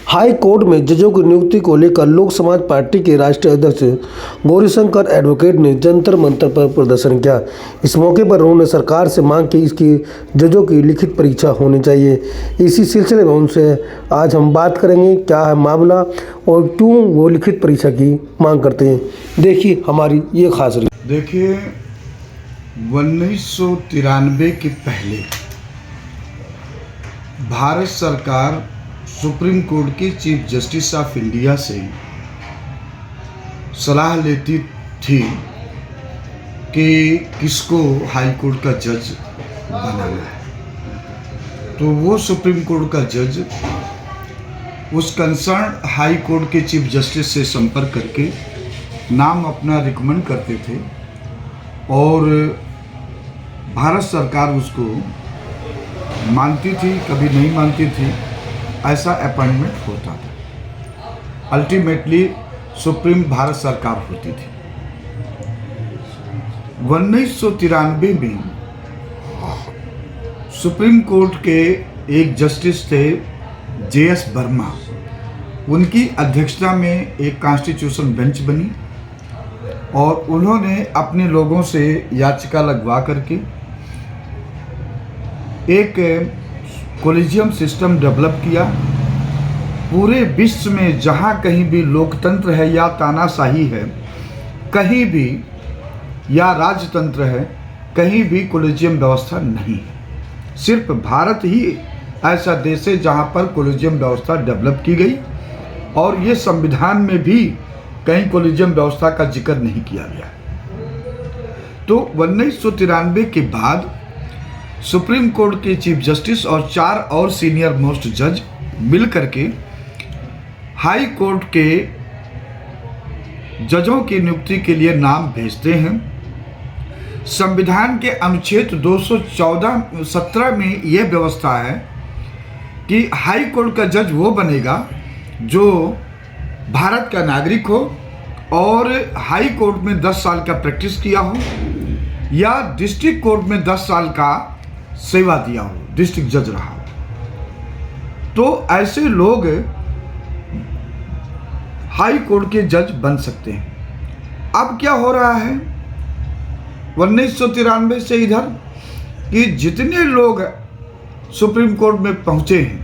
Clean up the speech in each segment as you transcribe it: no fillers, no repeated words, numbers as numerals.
High court में जजों की नियुक्ति को लेकर लोक समाज पार्टी के राष्ट्रीय अध्यक्ष गौरीशंकर एडवोकेट ने जंतर मंतर पर प्रदर्शन किया। इस मौके पर उन्होंने सरकार से मांग की इसकी जजों की लिखित परीक्षा होनी चाहिए। इसी सिलसिले में उनसे आज हम बात करेंगे क्या है मामला और क्यों वो लिखित परीक्षा की मांग करते हैं। देखिए हमारी ये खास रिपोर्ट। देखिए 1993 के पहले भारत सरकार सुप्रीम कोर्ट के चीफ जस्टिस ऑफ इंडिया से सलाह लेती थी कि किसको हाई कोर्ट का जज बनाना है, तो वो सुप्रीम कोर्ट का जज उस कंसर्न हाई कोर्ट के चीफ जस्टिस से संपर्क करके नाम अपना रिकमेंड करते थे और भारत सरकार उसको मानती थी, कभी नहीं मानती थी, ऐसा अपॉइंटमेंट होता था। अल्टीमेटली सुप्रीम भारत सरकार होती थी। 1993 में सुप्रीम कोर्ट के एक जस्टिस थे JS वर्मा, उनकी अध्यक्षता में एक कॉन्स्टिट्यूशन बेंच बनी और उन्होंने अपने लोगों से याचिका लगवा करके एक कोलिजियम सिस्टम डेवलप किया। पूरे विश्व में जहाँ कहीं भी लोकतंत्र है या तानाशाही है, कहीं भी या राजतंत्र है, कहीं भी कोलिजियम व्यवस्था नहीं है। सिर्फ भारत ही ऐसा देश है जहाँ पर कोलिजियम व्यवस्था डेवलप की गई और ये संविधान में भी कहीं कोलिजियम व्यवस्था का जिक्र नहीं किया गया। तो 1993 के बाद सुप्रीम कोर्ट के चीफ जस्टिस और 4 और सीनियर मोस्ट जज मिल करके हाई कोर्ट के जजों की नियुक्ति के लिए नाम भेजते हैं। संविधान के अनुच्छेद 217 में यह व्यवस्था है कि हाई कोर्ट का जज वो बनेगा जो भारत का नागरिक हो और हाई कोर्ट में 10 साल का प्रैक्टिस किया हो या डिस्ट्रिक्ट कोर्ट में 10 साल का सेवा दिया हो, डिस्ट्रिक्ट जज रहा हो। तो ऐसे लोग हाई कोर्ट के जज बन सकते हैं। अब क्या हो रहा है 1993 से इधर कि जितने लोग सुप्रीम कोर्ट में पहुंचे हैं,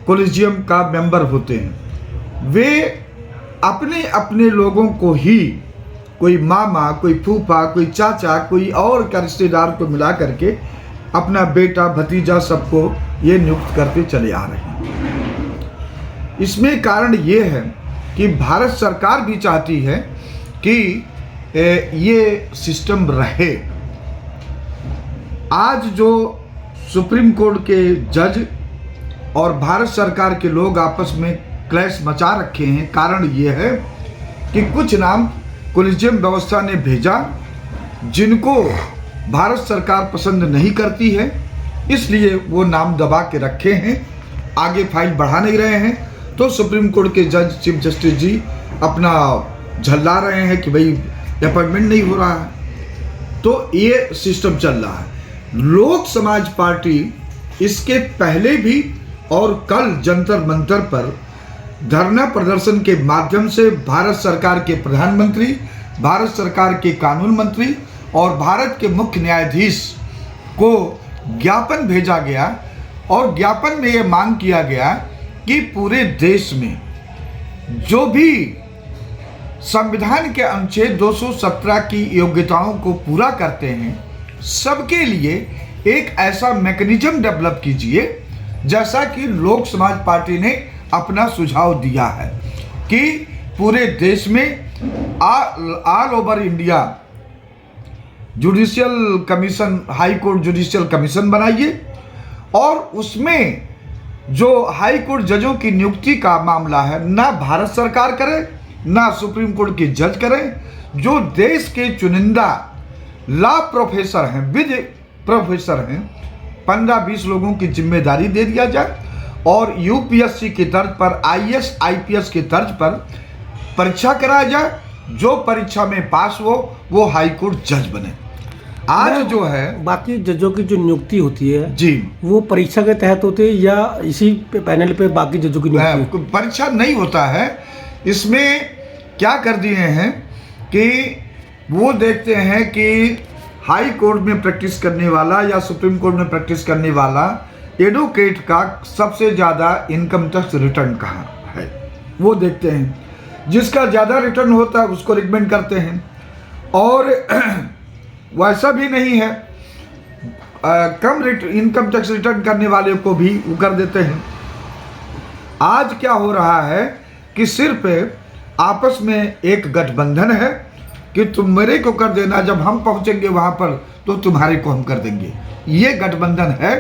कोलिजियम का मेंबर होते हैं, वे अपने अपने लोगों को ही, कोई मामा, कोई फूफा, कोई चाचा, कोई और का रिश्तेदार को मिला करके अपना बेटा भतीजा सबको ये नियुक्त करते चले आ रहे हैं। इसमें कारण ये है कि भारत सरकार भी चाहती है कि ये सिस्टम रहे। आज जो सुप्रीम कोर्ट के जज और भारत सरकार के लोग आपस में क्लैश मचा रखे हैं, कारण ये है कि कुछ नाम कोलिजियम व्यवस्था ने भेजा जिनको भारत सरकार पसंद नहीं करती है, इसलिए वो नाम दबा के रखे हैं, आगे फाइल बढ़ा नहीं रहे हैं। तो सुप्रीम कोर्ट के जज चीफ जस्टिस जी अपना झल्ला रहे हैं कि भाई अपॉइंटमेंट नहीं हो रहा है। तो ये सिस्टम चल रहा है। लोक समाज पार्टी इसके पहले भी और कल जंतर मंतर पर धरना प्रदर्शन के माध्यम से भारत सरकार के प्रधानमंत्री, भारत सरकार के कानून मंत्री और भारत के मुख्य न्यायाधीश को ज्ञापन भेजा गया और ज्ञापन में यह मांग किया गया कि पूरे देश में जो भी संविधान के अनुच्छेद 217 की योग्यताओं को पूरा करते हैं, सबके लिए एक ऐसा मैकेनिज्म डेवलप कीजिए जैसा कि लोक समाज पार्टी ने अपना सुझाव दिया है कि पूरे देश में all over India judicial commission, high court judicial commission बनाइए और उसमें जो हाई कोर्ट जजों की नियुक्ति का मामला है ना भारत सरकार करे ना सुप्रीम कोर्ट के जज करें, जो देश के चुनिंदा लॉ प्रोफेसर हैं, विधि प्रोफेसर हैं, 15-20 लोगों की जिम्मेदारी दे दिया जाए और UPSC की तर्ज पर, IAS IPS की तर्ज पर परीक्षा कराया जाए। जो परीक्षा में पास हो वो हाई कोर्ट जज बने। आज जो है बाकी जजों की जो नियुक्ति होती है जी, वो परीक्षा के तहत होती है या इसी पैनल पे बाकी जजों की नियुक्ति? परीक्षा नहीं होता है। इसमें क्या कर दिए हैं कि वो देखते हैं कि हाई कोर्ट में प्रैक्टिस करने वाला या सुप्रीम कोर्ट में प्रैक्टिस करने वाला एडवोकेट का सबसे ज़्यादा इनकम टैक्स रिटर्न कहाँ है, वो देखते हैं। जिसका ज़्यादा रिटर्न होता है उसको रिकमेंड करते हैं, और वैसा भी नहीं है, कम इनकम टैक्स रिटर्न करने वाले को भी वो कर देते हैं। आज क्या हो रहा है कि सिर्फ आपस में एक गठबंधन है कि तुम मेरे को कर देना, जब हम पहुंचेंगे वहां पर तो तुम्हारे को हम कर देंगे। ये गठबंधन है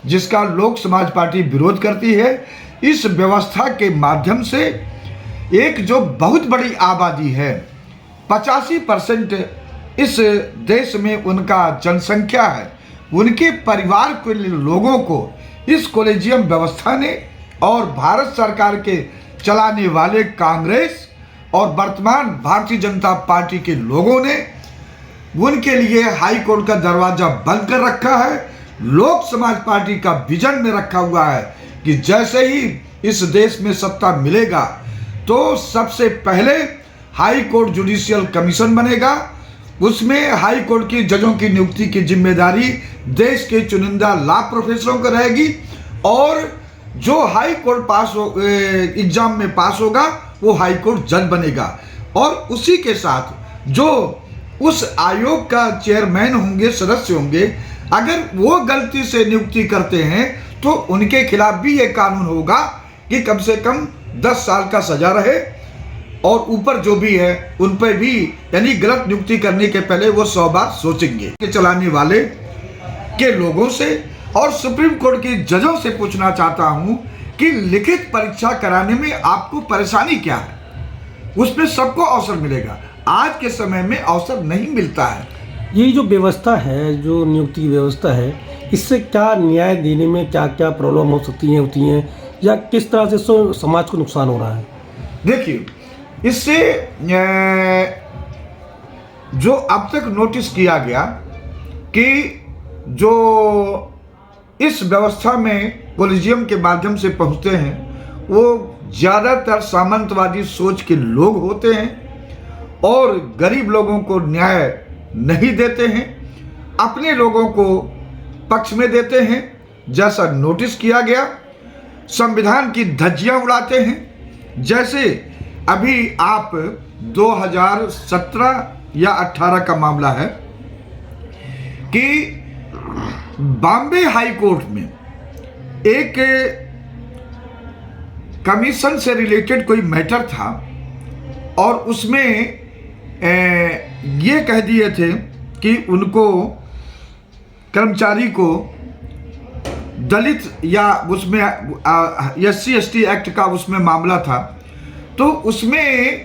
जिसका लोक समाज पार्टी विरोध करती है। इस व्यवस्था के माध्यम से एक जो बहुत बड़ी आबादी है, 85% इस देश में उनका जनसंख्या है, उनके परिवार के लोगों को इस कॉलेजियम व्यवस्था ने और भारत सरकार के चलाने वाले कांग्रेस और वर्तमान भारतीय जनता पार्टी के लोगों ने उनके लिए हाई कोर्ट का दरवाजा बंद कर रखा है। लोक समाज पार्टी का विजन में रखा हुआ है कि जैसे ही इस देश में सत्ता मिलेगा तो सबसे पहले हाई कोर्ट जुडिशियल कमीशन बनेगा, उसमें हाई कोर्ट की जजों की नियुक्ति की जिम्मेदारी देश के चुनिंदा लॉ प्रोफेसरों को रहेगी, और जो हाई कोर्ट एग्जाम में पास होगा वो हाई कोर्ट जज बनेगा, और उसी के साथ जो उस आयोग का चेयरमैन होंगे, सदस्य होंगे, अगर वो गलती से नियुक्ति करते हैं तो उनके खिलाफ भी ये कानून होगा कि कम से कम 10 साल का सजा रहे, और ऊपर जो भी है उन पर भी, यानी गलत नियुक्ति करने के पहले वो 100 बार सोचेंगे। चलाने वाले के लोगों से और सुप्रीम कोर्ट के जजों से पूछना चाहता हूं कि लिखित परीक्षा कराने में आपको परेशानी क्या है? उसमें सबको अवसर मिलेगा, आज के समय में अवसर नहीं मिलता है। ये जो व्यवस्था है, जो नियुक्ति की व्यवस्था है, इससे क्या न्याय देने में क्या क्या प्रॉब्लम हो सकती होती हैं, या किस तरह से समाज को नुकसान हो रहा है? देखिए, इससे जो अब तक नोटिस किया गया कि जो इस व्यवस्था में कॉलेजियम के माध्यम से पहुंचते हैं वो ज़्यादातर सामंतवादी सोच के लोग होते हैं और गरीब लोगों को न्याय नहीं देते हैं, अपने लोगों को पक्ष में देते हैं, जैसा नोटिस किया गया। संविधान की धज्जियां उड़ाते हैं। जैसे अभी आप 2017 या 18 का मामला है कि बॉम्बे हाई कोर्ट में एक कमीशन से रिलेटेड कोई मैटर था, और उसमें ये कह दिए थे कि उनको कर्मचारी को दलित या उसमें SC/ST एक्ट का उसमें मामला था, तो उसमें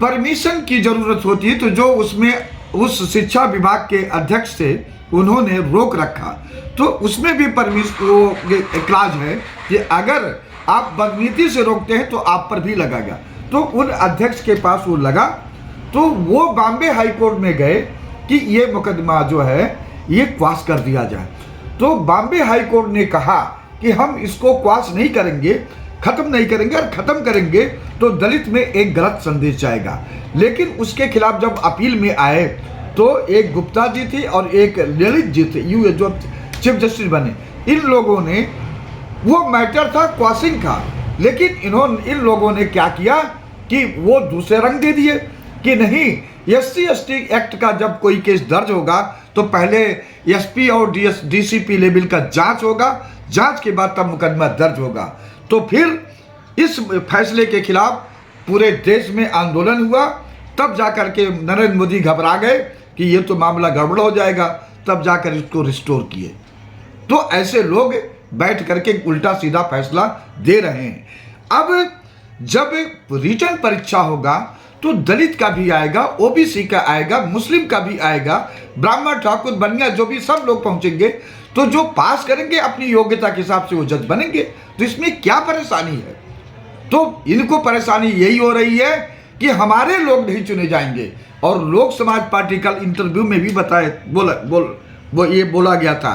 परमिशन की ज़रूरत होती है, तो जो उसमें उस शिक्षा विभाग के अध्यक्ष थे उन्होंने रोक रखा। तो उसमें भी क्लाज है कि अगर आप बदनीति से रोकते हैं तो आप पर भी लगेगा। तो उन अध्यक्ष के पास वो लगा, तो वो बॉम्बे हाई कोर्ट में गए कि ये मुकदमा जो है ये क्वाश कर दिया जाए। तो बॉम्बे हाई कोर्ट ने कहा कि हम इसको क्वाश नहीं करेंगे, खत्म नहीं करेंगे, और खत्म करेंगे तो दलित में एक गलत संदेश जाएगा। लेकिन उसके खिलाफ जब अपील में आए तो एक गुप्ता जी थी और एक ललित जी थे, यू जो चीफ जस्टिस बने, इन लोगों ने, वो मैटर था क्वाशिंग का, लेकिन इन लोगों ने क्या किया कि वो दूसरे रंग दे दिए कि नहीं, SC/ST एक्ट का जब कोई केस दर्ज होगा तो पहले SP और DCP लेवल का जांच होगा, जांच के बाद तब मुकदमा दर्ज होगा। तो फिर इस फैसले के खिलाफ पूरे देश में आंदोलन हुआ, तब जाकर के नरेंद्र मोदी घबरा गए कि ये तो मामला गड़बड़ हो जाएगा, तब जाकर इसको रिस्टोर किए। तो ऐसे लोग बैठ करके उल्टा सीधा फैसला दे रहे हैं। अब जब रिटर्न परीक्षा होगा तो दलित का भी आएगा, OBC का आएगा, मुस्लिम का भी आएगा, ब्राह्मण, ठाकुर, बनिया, जो भी सब लोग पहुंचेंगे, तो जो पास करेंगे अपनी योग्यता के हिसाब से वो जज बनेंगे। तो इसमें क्या परेशानी है? तो इनको परेशानी यही हो रही है कि हमारे लोग नहीं चुने जाएंगे। और लोक समाज पार्टी कल इंटरव्यू में भी बोला गया था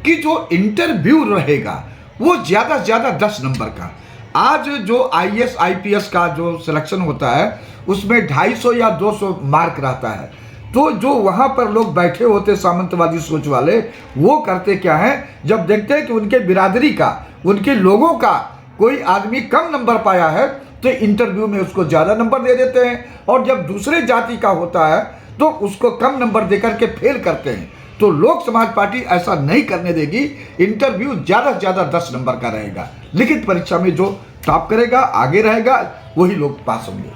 कि जो इंटरव्यू रहेगा वो ज़्यादा से ज़्यादा 10 नंबर का। आज जो IAS IPS का जो सिलेक्शन होता है उसमें 250 या 200 मार्क रहता है। तो जो वहाँ पर लोग बैठे होते सामंतवादी सोच वाले, वो करते क्या है, जब देखते हैं कि उनके बिरादरी का, उनके लोगों का कोई आदमी कम नंबर पाया है तो इंटरव्यू में उसको ज़्यादा नंबर दे देते हैं, और जब दूसरे जाति का होता है तो उसको कम नंबर देकर के फेल करते हैं। तो लोक समाज पार्टी ऐसा नहीं करने देगी। इंटरव्यू ज़्यादा से ज़्यादा 10 नंबर का रहेगा। लिखित परीक्षा में जो टॉप करेगा, आगे रहेगा, वही लोग पास होंगे।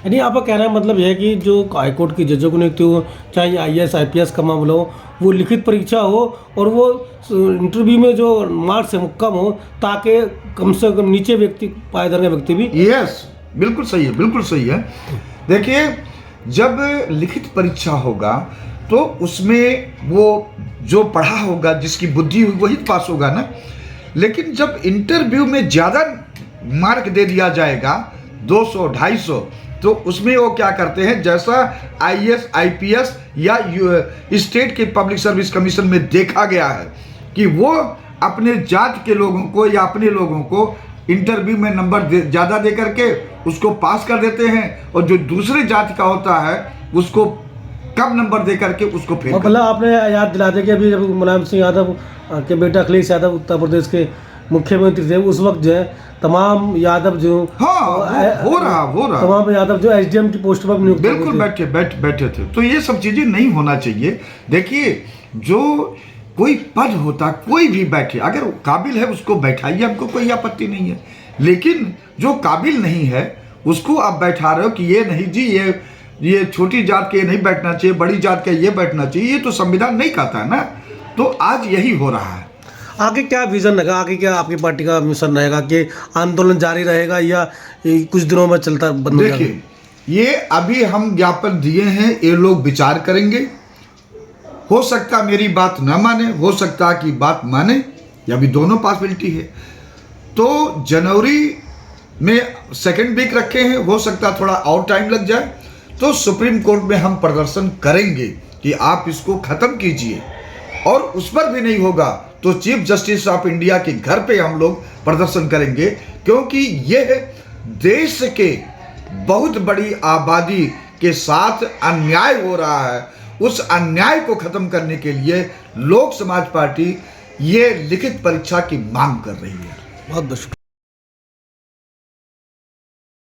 यानी आपका कहना मतलब यह है कि जो हाईकोर्ट की जजों की नियुक्ति हो, चाहे IAS IPS का मामला हो, वो लिखित परीक्षा हो और वो इंटरव्यू में जो मार्क्स है वो कम हो, ताकि कम से कम नीचे व्यक्ति, पायदान का व्यक्ति भी। यस, बिल्कुल सही है, बिल्कुल सही है। देखिए, जब लिखित परीक्षा होगा तो उसमें वो जो पढ़ा होगा, जिसकी बुद्धि हुई, वही पास होगा ना। लेकिन जब इंटरव्यू में ज़्यादा मार्क दे दिया जाएगा, 200 250, तो उसमें वो क्या करते हैं, जैसा IAS IPS या स्टेट के पब्लिक सर्विस कमीशन में देखा गया है कि वो अपने जात के लोगों को या अपने लोगों को इंटरव्यू में नंबर ज़्यादा दे करके उसको पास कर देते हैं, और जो दूसरे जाति का होता है उसको कम नंबर दे करके उसको फेल। मतलब आपने याद दिला दिया कि अभी जब मुलायम सिंह यादव के बेटा अखिलेश यादव उत्तर प्रदेश के मुख्यमंत्री थे, उस वक्त जो है तमाम यादव जो हो रहा तमाम यादव जो SDM की पोस्ट पर नियुक्त बिल्कुल बैठे थे। तो ये सब चीज़ें नहीं होना चाहिए। देखिए, जो कोई पद होता, कोई भी बैठे, अगर काबिल है उसको बैठाइए, हमको कोई आपत्ति नहीं है। लेकिन जो काबिल नहीं है उसको आप बैठा रहे हो कि ये नहीं जी, ये छोटी जात के नहीं बैठना चाहिए, बड़ी जात का ये बैठना चाहिए, ये तो संविधान नहीं कहता है ना। तो आज यही हो रहा है। आगे क्या विजन रहेगा, आगे क्या आपकी पार्टी का मिशन रहेगा, कि आंदोलन जारी रहेगा या कुछ दिनों में चलता बंद हो जाएगा? देखिए, ये अभी हम ज्ञापन दिए हैं, ये लोग विचार करेंगे। हो सकता मेरी बात न माने, हो सकता कि बात माने, या भी दोनों पॉसिबिलिटी है। तो जनवरी में 2nd वीक रखे हैं, हो सकता थोड़ा और टाइम लग जाए। तो सुप्रीम कोर्ट में हम प्रदर्शन करेंगे कि आप इसको ख़त्म कीजिए, और उस पर भी नहीं होगा तो चीफ जस्टिस ऑफ इंडिया के घर पे हम लोग प्रदर्शन करेंगे, क्योंकि यह देश के बहुत बड़ी आबादी के साथ अन्याय हो रहा है। उस अन्याय को ख़त्म करने के लिए लोक समाज पार्टी ये लिखित परीक्षा की मांग कर रही है। बहुत बहुत